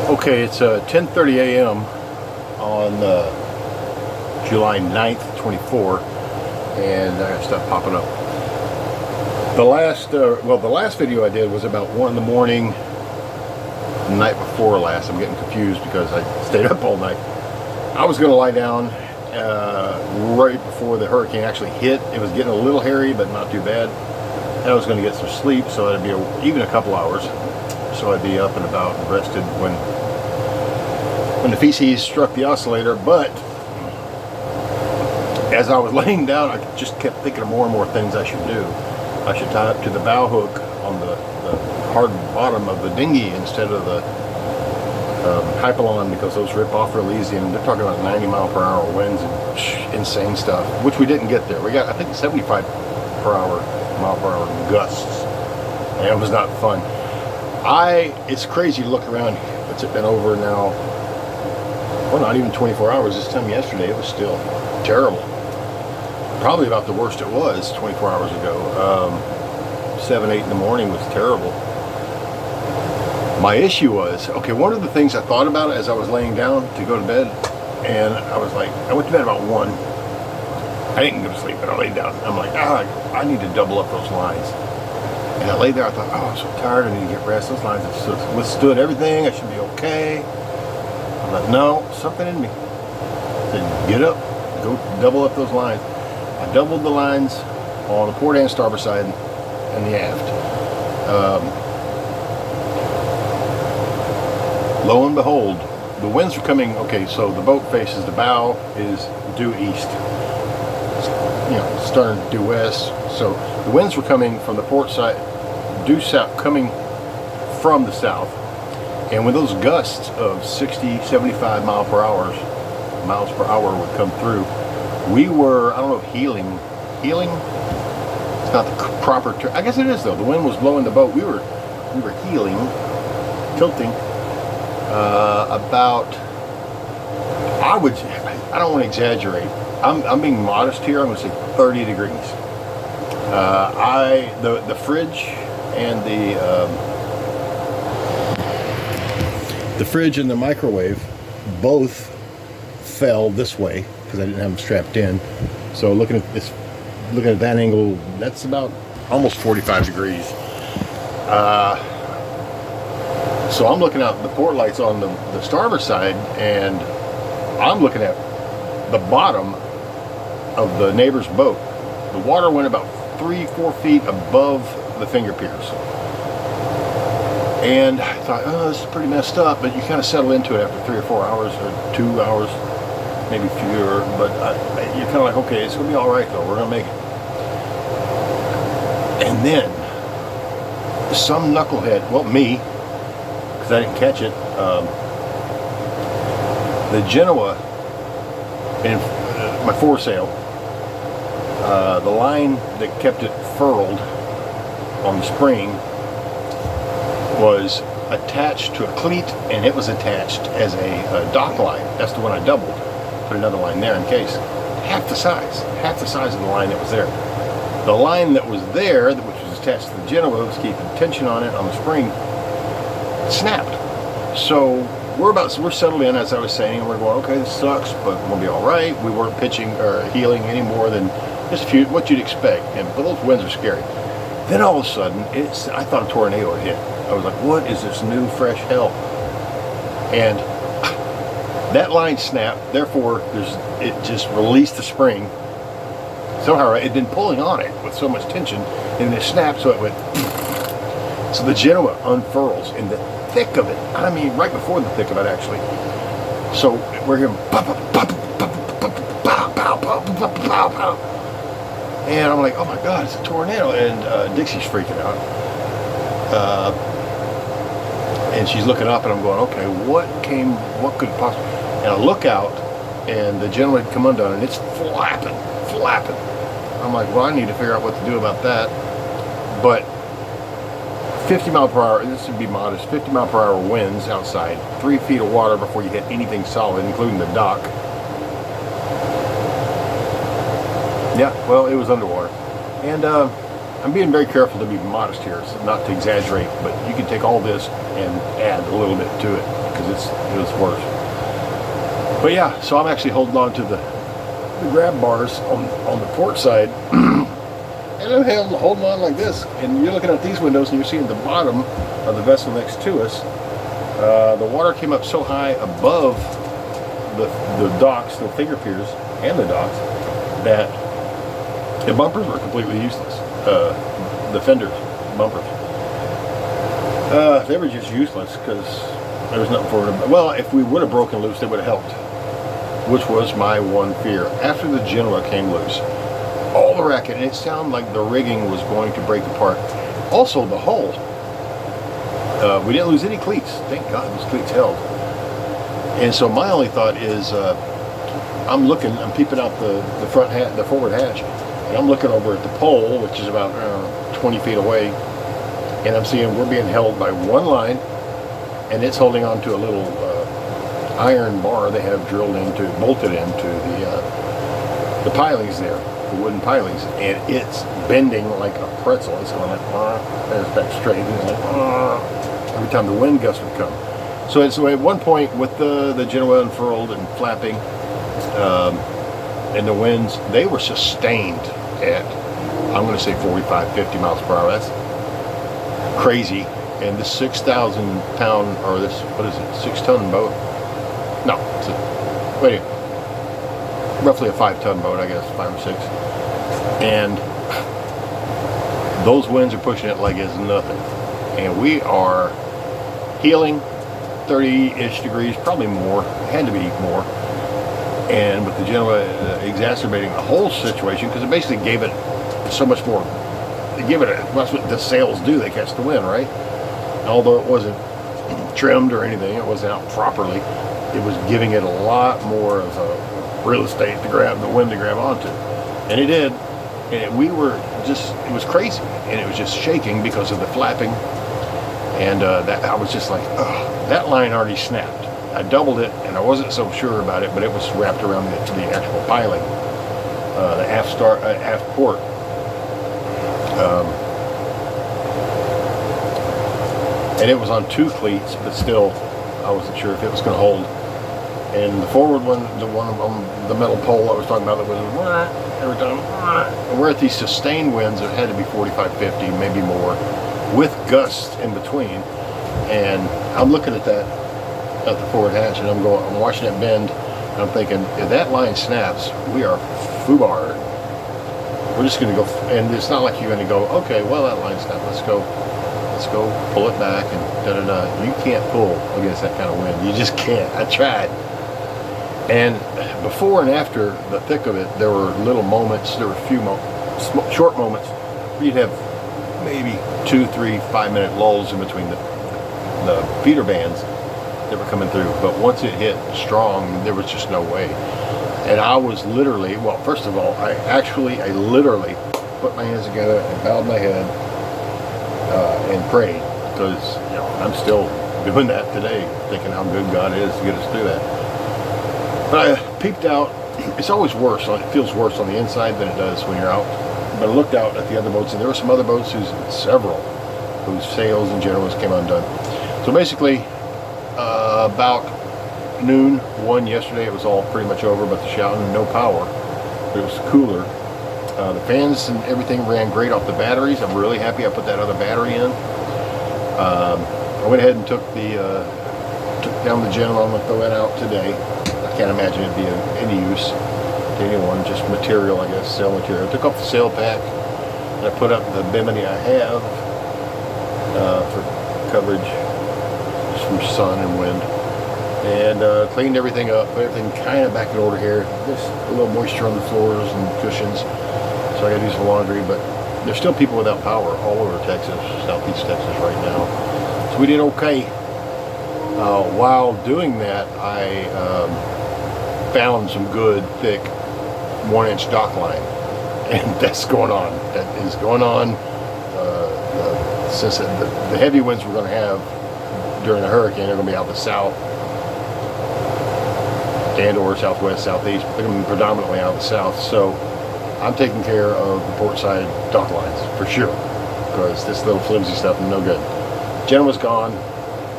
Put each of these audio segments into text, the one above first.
Okay, it's 10:30 a.m. on July 9th, 24, and I got stuff popping up. The last video I did was about 1 in the morning, the night before last. I'm getting confused because I stayed up all night. I was going to lie down right before the hurricane actually hit. It was getting a little hairy, but not too bad. And I was going to get some sleep, so it'd be even a couple hours. So I'd be up and about and rested when the feces struck the oscillator. But as I was laying down, I just kept thinking of more and more things I should do. I should tie up to the bow hook on the hard bottom of the dinghy instead of the hypalon, because those rip off real easy, and they're talking about 90-mile-per-hour winds and insane stuff, which we didn't get there. We got, I think, 75-mile-per-hour gusts, and it was not fun. It's crazy to look around. It's been over now, well, not even 24 hours. This time yesterday, it was still terrible. Probably about the worst it was 24 hours ago. 7, 8 in the morning was terrible. My issue was, okay, one of the things I thought about as I was laying down to go to bed, and I was like, I went to bed about 1. I didn't go to sleep, but I laid down. I'm like, I need to double up those lines. And I laid there, I thought, oh, I'm so tired, I need to get rest. Those lines have withstood everything, I should be okay. I'm like, no, something in me said, get up, go double up those lines. I doubled the lines on the port and starboard side and the aft. Lo and behold, the winds are coming. Okay, so the boat faces, the bow is due east, stern due west. So the winds were coming from the port side, due south, coming from the south. And when those gusts of 60, 75 miles per hour would come through, we were, I don't know if heeling, it's not the proper term. I guess it is though. The wind was blowing the boat. We were heeling, tilting, about, I don't want to exaggerate. I'm being modest here. I'm going to say 30 degrees. The fridge and the fridge and the microwave both fell this way because I didn't have them strapped in. So looking at that angle, that's about almost 45 degrees. So I'm looking out the port lights on the starboard side, and I'm looking at the bottom of the neighbor's boat. The water went about 3-4 feet above the finger piers. And I thought, oh, this is pretty messed up, but you kind of settle into it after 3 or 4 hours, or 2 hours, maybe fewer, but you're kind of like, okay, it's going to be all right, though. We're going to make it. And then, some knucklehead, well, me, because I didn't catch it, the Genoa, in my foresail, the line that kept it furled on the spring was attached to a cleat, and it was attached as a dock line. That's the one I doubled. Put another line there in case. Half the size of the line that was there. The line that was there, which was attached to the Genoa, was keeping tension on it on the spring, snapped. So we're settled in, as I was saying, and we're going, okay, this sucks, but we'll be all right. We weren't pitching or heeling any more than just a few, what you'd expect. But those winds are scary. Then all of a sudden, I thought a tornado had hit. I was like, what is this new, fresh hell? And that line snapped, therefore it just released the spring. Somehow it had been pulling on it with so much tension, and it snapped, so it went. So the Genoa unfurls in the thick of it. I mean, right before the thick of it, actually. So we're hearing pow, pow, pow, pow, pow, pow, pow, pow, pow, pow. And I'm like, oh my God, it's a tornado. And Dixie's freaking out. And she's looking up, and I'm going, okay, what could possibly, and I look out, and the Genoa had come undone, and it's flapping. I'm like, well, I need to figure out what to do about that. But 50 mile per hour, this would be modest, 50 mile per hour winds outside, 3 feet of water before you hit anything solid, including the dock. Yeah, well, it was underwater. And I'm being very careful to be modest here, so not to exaggerate, but you can take all this and add a little bit to it. because it was worse. But yeah, so I'm actually holding on to the grab bars on the port side, and I'm holding on like this. And you're looking at these windows, and you're seeing the bottom of the vessel next to us. The water came up so high above the docks, the finger piers, and the docks, that the bumpers were completely useless. The fenders, bumpers, they were just useless because there was nothing for them. Well, if we would have broken loose, they would have helped, which was my one fear. After the Genoa came loose, all the racket, and it sounded like the rigging was going to break apart. Also, the hull. We didn't lose any cleats. Thank God those cleats held. And so my only thought is, I'm peeping out the front the forward hatch, and I'm looking over at the pole, which is about 20 feet away, and I'm seeing we're being held by one line, and it's holding on to a little iron bar they have bolted into the pilings there, the wooden pilings, and it's bending like a pretzel. It's going like, and it's back straight, and it's like, every time the wind gust would come. So at one point, with the Genoa unfurled and flapping, and the winds, they were sustained at, I'm going to say 45, 50 miles per hour. That's crazy. And this 6,000 pound, or this, what is it, 6-ton boat? No, roughly a 5-ton boat, I guess, 5 or 6. And those winds are pushing it like it's nothing. And we are heeling 30-ish degrees, probably more, it had to be more. And with the Genoa exacerbating the whole situation, because it basically gave it so much more, that's what the sails do, they catch the wind, right? And although it wasn't trimmed or anything, it wasn't out properly, it was giving it a lot more of a real estate to grab, the wind to grab onto. And it did, and it was crazy, and it was just shaking because of the flapping. And I was just like, ugh, that line already snapped. I doubled it, and I wasn't so sure about it, but it was wrapped around the actual piling, the aft port. And it was on 2 cleats, but still, I wasn't sure if it was going to hold. And the forward one, the one on the metal pole I was talking about, that was every time. And we're at these sustained winds that had to be 45, 50, maybe more, with gusts in between. And I'm looking at the forward hatch, and I'm watching it bend, and I'm thinking, if that line snaps, we are foobarred. We're just going to go, and it's not like you're going to go, okay, well, that line snapped, let's go pull it back, and da-da-da. You can't pull against that kind of wind. You just can't. I tried. And before and after the thick of it, there were little moments, there were a few short moments where you'd have maybe 2, 3, 5-minute lulls in between the feeder bands that were coming through. But once it hit strong, there was just no way. And I was literally, well, first of all, I literally put my hands together and bowed my head and prayed, because I'm still doing that today, thinking how good God is to get us through that. But I peeped out. It's always worse. It feels worse on the inside than it does when you're out. But I looked out at the other boats, and there were some other boats whose sails and Genoas came undone. So basically, about noon, 1 yesterday, it was all pretty much over, but the shouting, no power. But it was cooler. The fans and everything ran great off the batteries. I'm really happy I put that other battery in. I went ahead and took down the Genoa. I'm going to throw that out today. I can't imagine it'd be of any use to anyone, just material, I guess, sail material. I took off the sail pack, and I put up the bimini I have for coverage just from sun and wind. And cleaned everything up, put everything kind of back in order here. There's a little moisture on the floors and cushions, so I got to do some laundry, but there's still people without power all over Texas, southeast Texas right now. So we did okay. While doing that, I found some good, thick 1-inch dock line, and that's going on. That is going on. Since the heavy winds we're going to have during the hurricane are going to be out the south, and or southwest, southeast, but they're going to be predominantly out of the south. So I'm taking care of the port side dock lines for sure, because this little flimsy stuff is no good. Genoa's gone.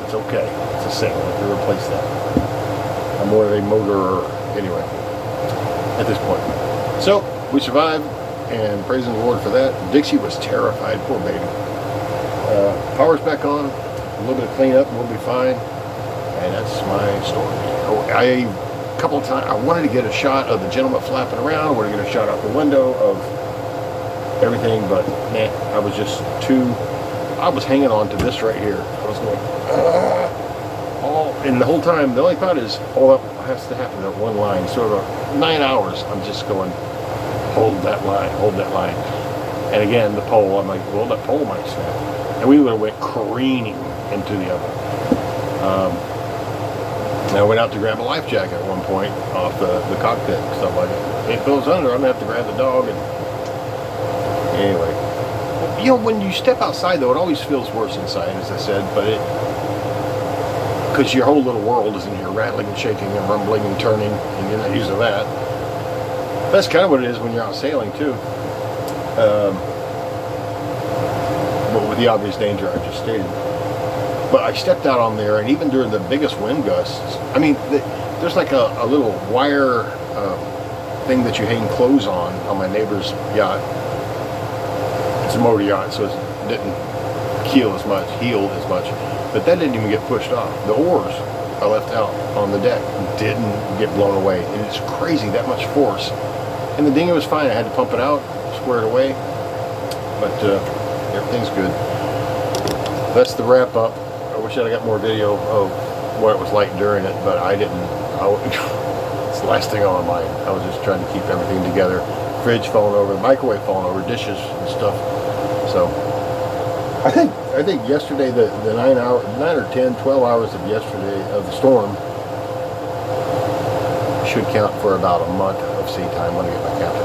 It's okay. It's a sink. I can replace that. I'm more of a motor anyway at this point. So we survived, and praising the Lord for that. Dixie was terrified, poor baby. Power's back on, a little bit of cleanup, and we'll be fine. And that's my story. A couple of times I wanted to get a shot of the gentleman flapping around. I wanted to get a shot out the window of everything, but nah, I was just too. I was hanging on to this right here. I was going, and the whole time, the only thought is, all that has to happen at one line. So about 9 hours, I'm just going, hold that line, hold that line. And again, the pole, I'm like, well, that pole might snap. And we would have went careening into the oven. I went out to grab a life jacket at one point off the cockpit and stuff like that. If it goes under, I'm going to have to grab the dog. And anyway, you know, when you step outside, though, it always feels worse inside, as I said, but because your whole little world is in here rattling and shaking and rumbling and turning, and you're not used to that. That's kind of what it is when you're out sailing, too. But with the obvious danger I just stated. But I stepped out on there, and even during the biggest wind gusts, I mean, there's like a little wire thing that you hang clothes on my neighbor's yacht. It's a motor yacht, so it didn't heal as much, but that didn't even get pushed off. The oars I left out on the deck didn't get blown away, and it's crazy, that much force. And the dinghy was fine. I had to pump it out, square it away, but everything's good. That's the wrap up. I wish I'd got more video of what it was like during it, but I didn't. It's the last thing on my mind. I was just trying to keep everything together. Fridge falling over, the microwave falling over, dishes and stuff. So I think yesterday the 9 or 10, 12 hours of yesterday of the storm should count for about a month of sea time when I get back out.